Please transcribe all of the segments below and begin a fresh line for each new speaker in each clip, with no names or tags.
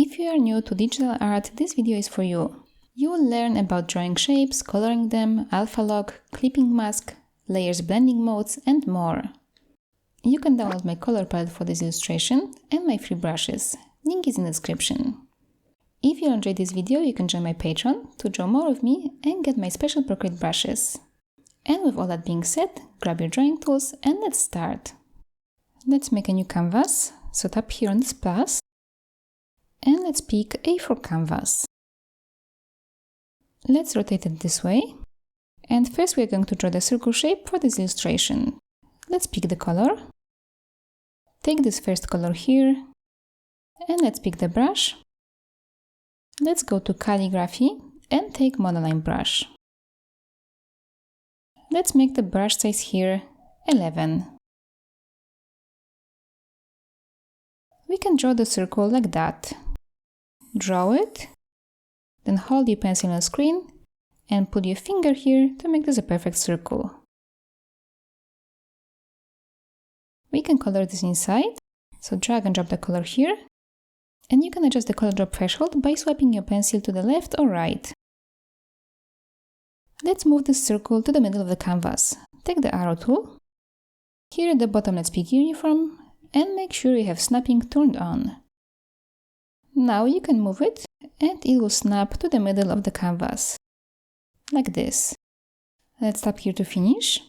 If you are new to digital art, this video is for you. You will learn about drawing shapes, coloring them, alpha lock, clipping mask, layers blending modes, and more. You can download my color palette for this illustration and my free brushes. Link is in the description. If you enjoyed this video, you can join my Patreon to draw more of me and get my special Procreate brushes. And with all that being said, grab your drawing tools and let's start. Let's make a new canvas. So tap here on this plus and let's pick A4 canvas. Let's rotate it this way. And first we're going to draw the circle shape for this illustration. Let's pick the color. Take this first color here and let's pick the brush. Let's go to calligraphy and take monoline brush. Let's make the brush size here 11. We can draw the circle like that. Draw it, then hold your pencil on the screen and put your finger here to make this a perfect circle. We can color this inside, so drag and drop the color here, and you can adjust the color drop threshold by swiping your pencil to the left or right. Let's move this circle to the middle of the canvas. Take the arrow tool. Here at the bottom let's pick uniform and make sure you have snapping turned on. Now you can move it and it will snap to the middle of the canvas, like this. Let's tap here to finish.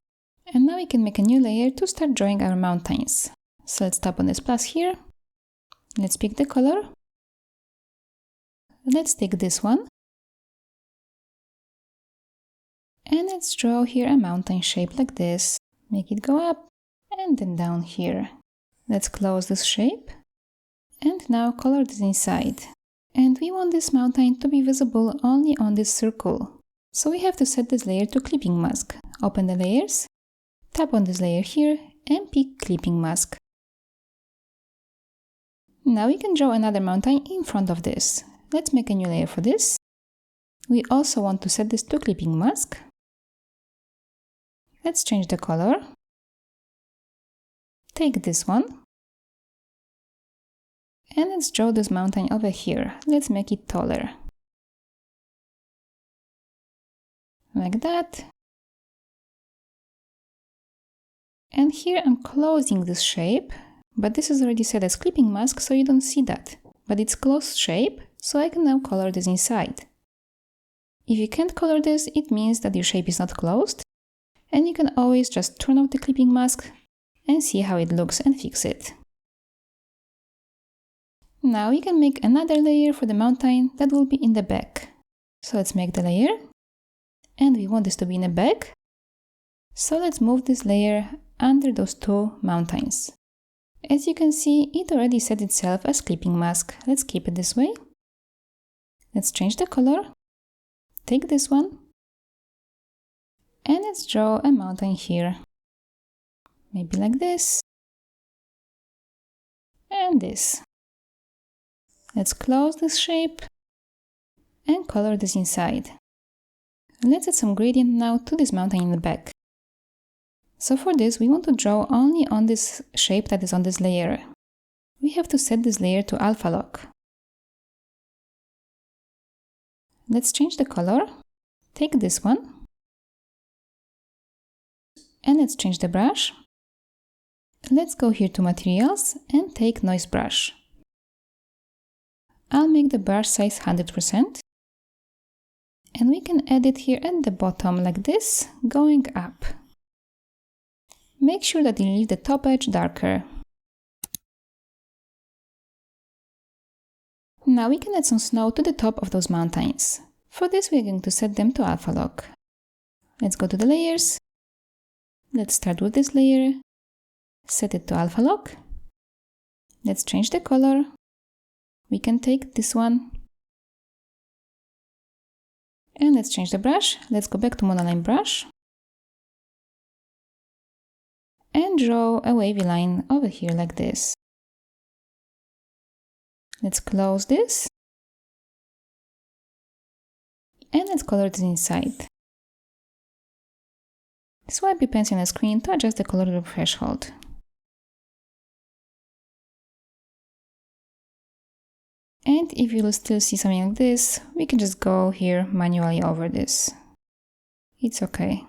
And now we can make a new layer to start drawing our mountains. So let's tap on this plus here. Let's pick the color. Let's take this one. And let's draw here a mountain shape like this. Make it go up and then down here. Let's close this shape. And now color this inside. And we want this mountain to be visible only on this circle. So we have to set this layer to clipping mask. Open the layers. Tap on this layer here and pick clipping mask. Now we can draw another mountain in front of this. Let's make a new layer for this. We also want to set this to clipping mask. Let's change the color. Take this one. And let's draw this mountain over here. Let's make it taller. Like that. And here I'm closing this shape, but this is already set as clipping mask, so you don't see that. But it's closed shape, so I can now color this inside. If you can't color this, it means that your shape is not closed, and you can always just turn off the clipping mask and see how it looks and fix it. Now we can make another layer for the mountain that will be in the back. So let's make the layer, and we want this to be in the back. So let's move this layer under those two mountains. As you can see, it already set itself as clipping mask. Let's keep it this way. Let's change the color. Take this one. And let's draw a mountain here. Maybe like this. And this. Let's close this shape and color this inside. Let's add some gradient now to this mountain in the back. So for this, we want to draw only on this shape that is on this layer. We have to set this layer to alpha lock. Let's change the color. Take this one. And let's change the brush. Let's go here to materials and take noise brush. I'll make the brush size 100%. And we can add it here at the bottom like this, going up. Make sure that you leave the top edge darker. Now we can add some snow to the top of those mountains. For this we are going to set them to alpha lock. Let's go to the layers. Let's start with this layer. Set it to alpha lock. Let's change the color. We can take this one. And let's change the brush. Let's go back to monoline brush. And draw a wavy line over here like this. Let's close this. And let's color this inside. Swipe your pencil on the screen to adjust the color drop threshold. And if you still see something like this, we can just go here manually over this. It's okay.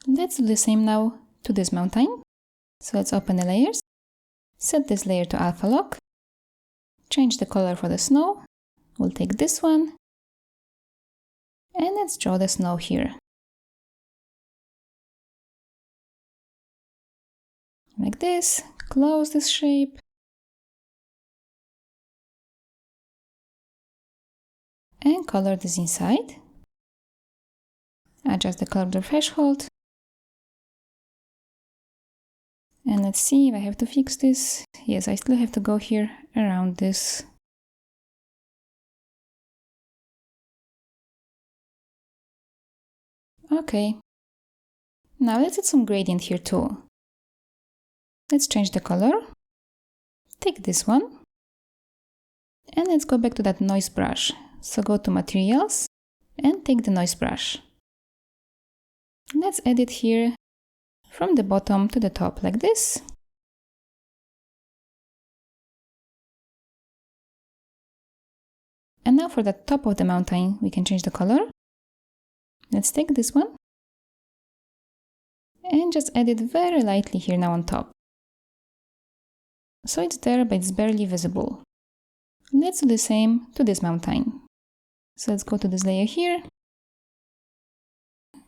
Let's do the same now to this mountain. So let's open the layers, set this layer to alpha lock, change the color for the snow. We'll take this one, and let's draw the snow here. Like this, close this shape. And color this inside. Adjust the color threshold. And let's see if I have to fix this. Yes, I still have to go here around this. Okay. Now let's add some gradient here too. Let's change the color. Take this one. And let's go back to that noise brush. So go to materials and take the noise brush. Let's add it here from the bottom to the top like this. And now for the top of the mountain, we can change the color. Let's take this one and just add it very lightly here now on top. So it's there, but it's barely visible. Let's do the same to this mountain. So let's go to this layer here.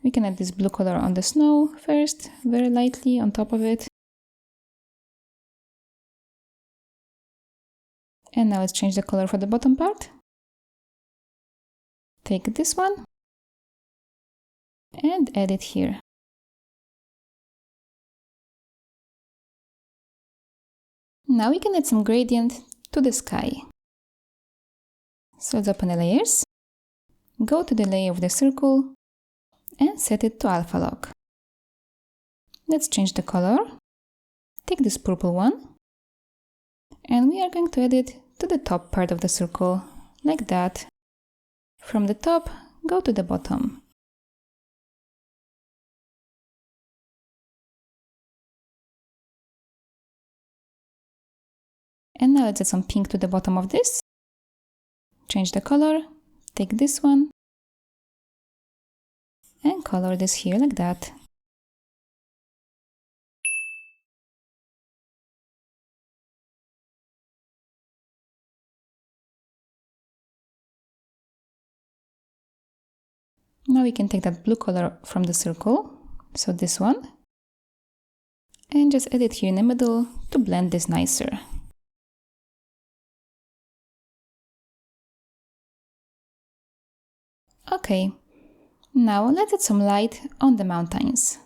We can add this blue color on the snow first, very lightly on top of it. And now let's change the color for the bottom part. Take this one and add it here. Now we can add some gradient to the sky. So let's open the layers, go to the layer of the circle and set it to alpha lock. Let's change the color, take this purple one, and we are going to add it to the top part of the circle, like that. From the top, go to the bottom. And now let's add some pink to the bottom of this. Change the color, take this one, and color this here like that. Now we can take that blue color from the circle, so this one, and just add it here in the middle to blend this nicer. Okay, now let's add some light on the mountains.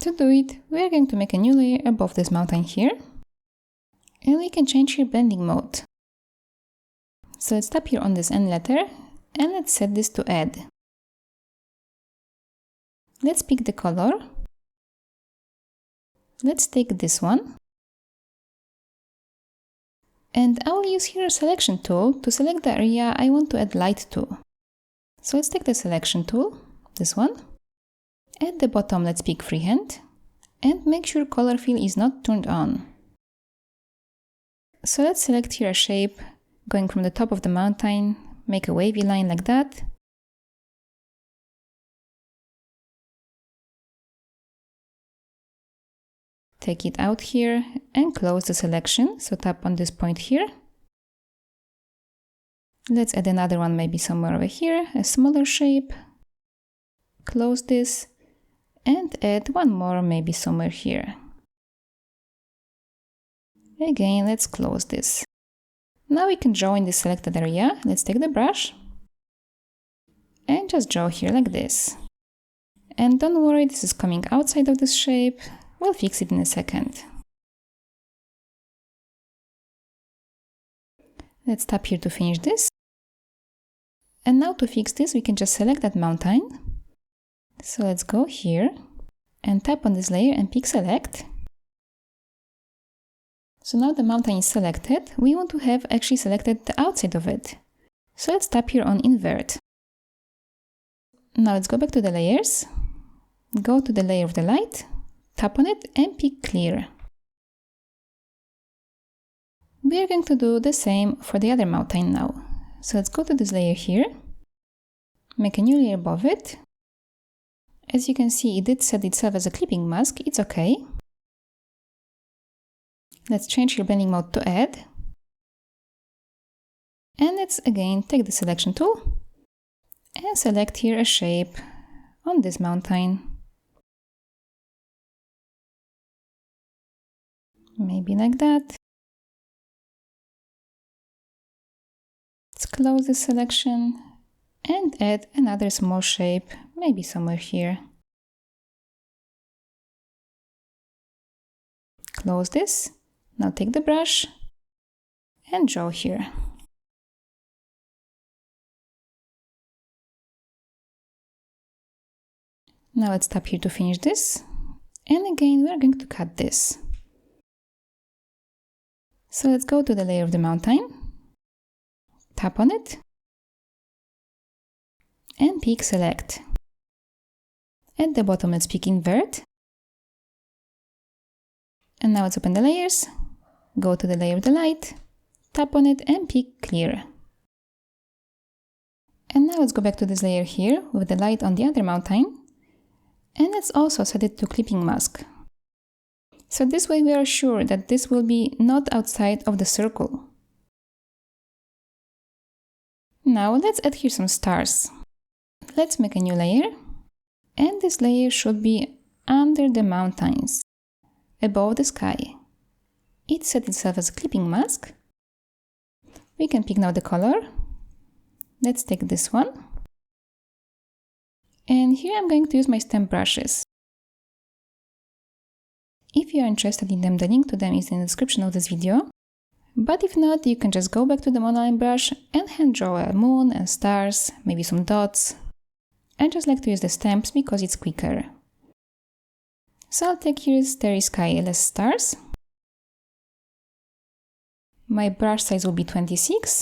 To do it, we are going to make a new layer above this mountain here, and we can change here blending mode. So let's tap here on this N letter, and let's set this to add. Let's pick the color. Let's take this one. And I will use here a selection tool to select the area I want to add light to. So let's take the selection tool, this one. At the bottom, let's pick freehand and make sure color fill is not turned on. So let's select here a shape going from the top of the mountain, make a wavy line like that. Take it out here and close the selection, so tap on this point here. Let's add another one maybe somewhere over here, a smaller shape. Close this and add one more maybe somewhere here. Again, let's close this. Now we can draw in the selected area. Let's take the brush and just draw here like this. And don't worry, this is coming outside of this shape. We'll fix it in a second. Let's tap here to finish this. And now to fix this, we can just select that mountain. So let's go here and tap on this layer and pick select. So now the mountain is selected. We want to have actually selected the outside of it. So let's tap here on invert. Now let's go back to the layers. go to the layer of the light, tap on it and pick clear. We are going to do the same for the other mountain now. So let's go to this layer here, make a new layer above it. As you can see, it did set itself as a clipping mask, it's okay. Let's change your blending mode to add. And let's again take the selection tool and select here a shape on this mountain. Maybe like that. Let's close the selection and add another small shape, maybe somewhere here. Close this. Now take the brush and draw here. Now let's tap here to finish this. And again, we are going to cut this. So let's go to the layer of the mountain, tap on it, and pick select. At the bottom, let's pick invert. And now let's open the layers, go to the layer of the light, tap on it and pick clear. And now let's go back to this layer here with the light on the other mountain. And let's also set it to clipping mask. So this way we are sure that this will be not outside of the circle. Now let's add here some stars. Let's make a new layer. And this layer should be under the mountains, above the sky. It set itself as a clipping mask. We can pick now the color. Let's take this one. And here I'm going to use my stamp brushes. If you are interested in them, the link to them is in the description of this video. But if not, you can just go back to the monoline brush and hand draw a moon and stars, maybe some dots. I just like to use the stamps because it's quicker. So I'll take here Starry Sky LS Stars. My brush size will be 26.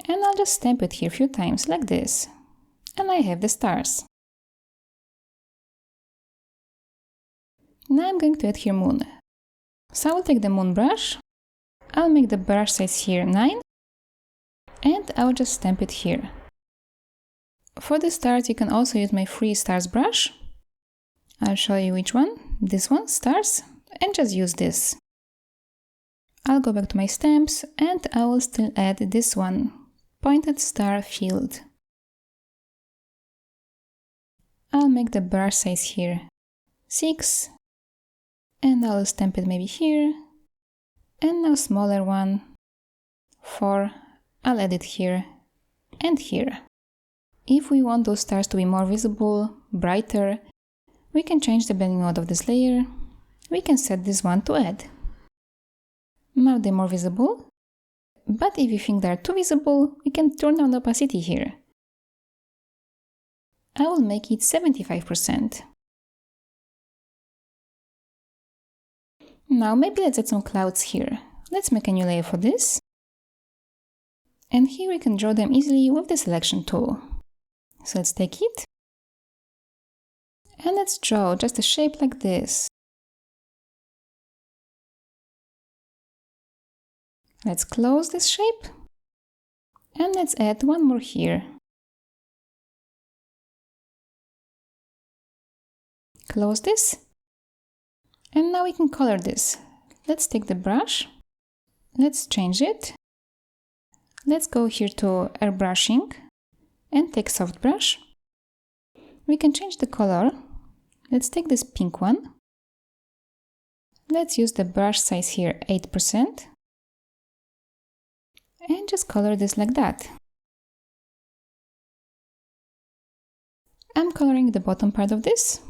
And I'll just stamp it here a few times like this. And I have the stars. Now I'm going to add here moon. So I will take the moon brush, I'll make the brush size here 9, and I'll just stamp it here. For the stars, you can also use my free stars brush. I'll show you which one, this one, stars, and just use this. I'll go back to my stamps and I will still add this one, pointed star field. I'll make the brush size here 6. And I'll stamp it maybe here. And now smaller one, 4. I'll add it here and here. If we want those stars to be more visible, brighter, we can change the blending mode of this layer. We can set this one to add. Now they're more visible. But if you think they're too visible, we can turn down the opacity here. I will make it 75%. Now maybe let's add some clouds here. Let's make a new layer for this. And here we can draw them easily with the selection tool. So let's take it. And let's draw just a shape like this. Let's close this shape. And let's add one more here. Close this. And now we can color this. Let's take the brush. Let's change it. Let's go here to airbrushing and take soft brush. We can change the color. Let's take this pink one. Let's use the brush size here 8%. And just color this like that. I'm coloring the bottom part of this.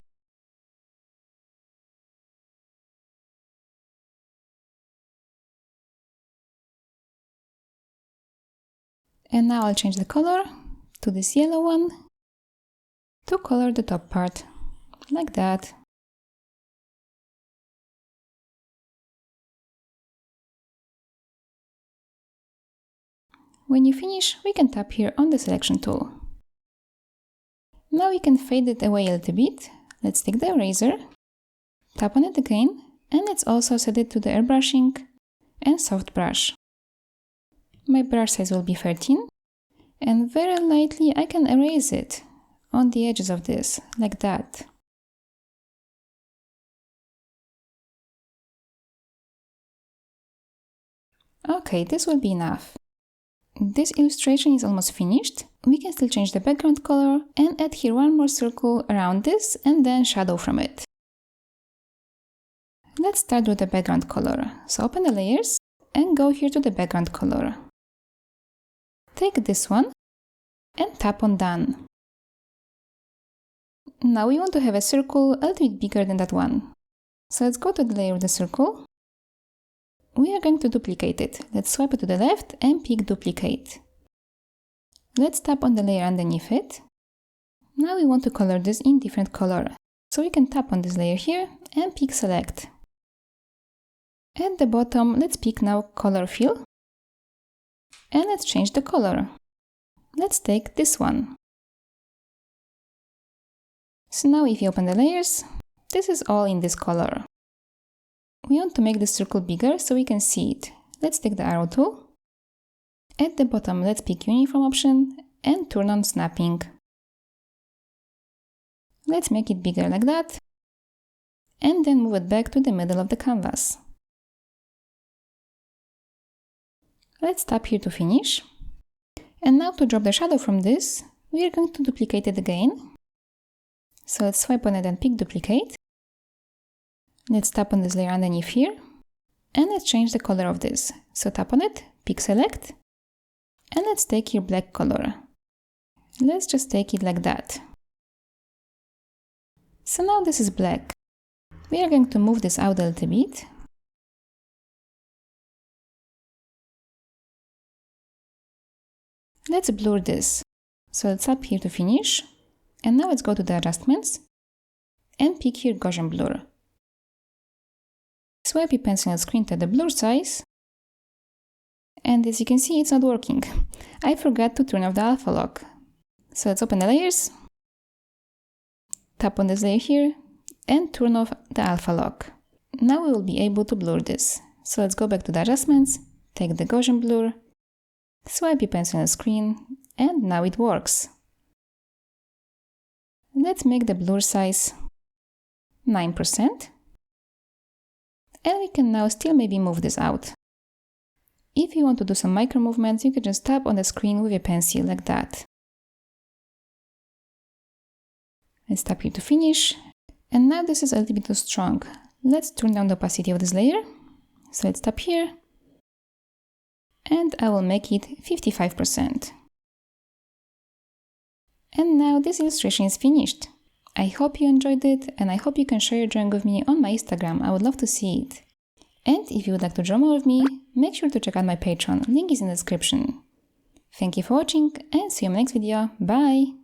And now I'll change the color to this yellow one to color the top part, like that. When you finish, we can tap here on the selection tool. Now we can fade it away a little bit. let's take the eraser, tap on it again, and let's also set it to the airbrushing and soft brush. My brush size will be 13, and very lightly I can erase it on the edges of this, like that. Okay, this will be enough. This illustration is almost finished. We can still change the background color and add here one more circle around this and then shadow from it. Let's start with the background color. So open the layers and go here to the background color. Take this one and tap on Done. Now we want to have a circle a little bit bigger than that one. So let's go to the layer with the circle. We are going to duplicate it. Let's swipe it to the left and pick Duplicate. Let's tap on the layer underneath it. Now we want to color this in different color. So we can tap on this layer here and pick Select. At the bottom, let's pick now Color Fill. And let's change the color. Let's take this one. So now if you open the layers, this is all in this color. We want to make the circle bigger so we can see it. Let's take the arrow tool. At the bottom, let's pick Uniform option and turn on Snapping. Let's make it bigger like that. And then move it back to the middle of the canvas. Let's tap here to finish. And now to drop the shadow from this, we are going to duplicate it again. So let's swipe on it and pick Duplicate. Let's tap on this layer underneath here. And let's change the color of this. So tap on it, pick Select. And let's take here black color. Let's just take it like that. So now this is black. We are going to move this out a little bit. Let's blur this. So let's tap here to finish. And now let's go to the adjustments and pick here Gaussian blur. Swipe your pencil and screen to the blur size. And as you can see, it's not working. I forgot to turn off the alpha lock. So let's open the layers. Tap on this layer here and turn off the alpha lock. Now we will be able to blur this. So let's go back to the adjustments, take the Gaussian blur, swipe your pencil and screen, and now it works. Let's make the blur size 9%. And we can now still maybe move this out. If you want to do some micro movements, you can just tap on the screen with a pencil like that. Let's tap here to finish. And now this is a little bit too strong. Let's turn down the opacity of this layer. So let's tap here. And I will make it 55%. And now this illustration is finished. I hope you enjoyed it, and I hope you can share your drawing with me on my Instagram. I would love to see it. And if you would like to draw more with me, make sure to check out my Patreon. Link is in the description. Thank you for watching and see you in my next video. Bye!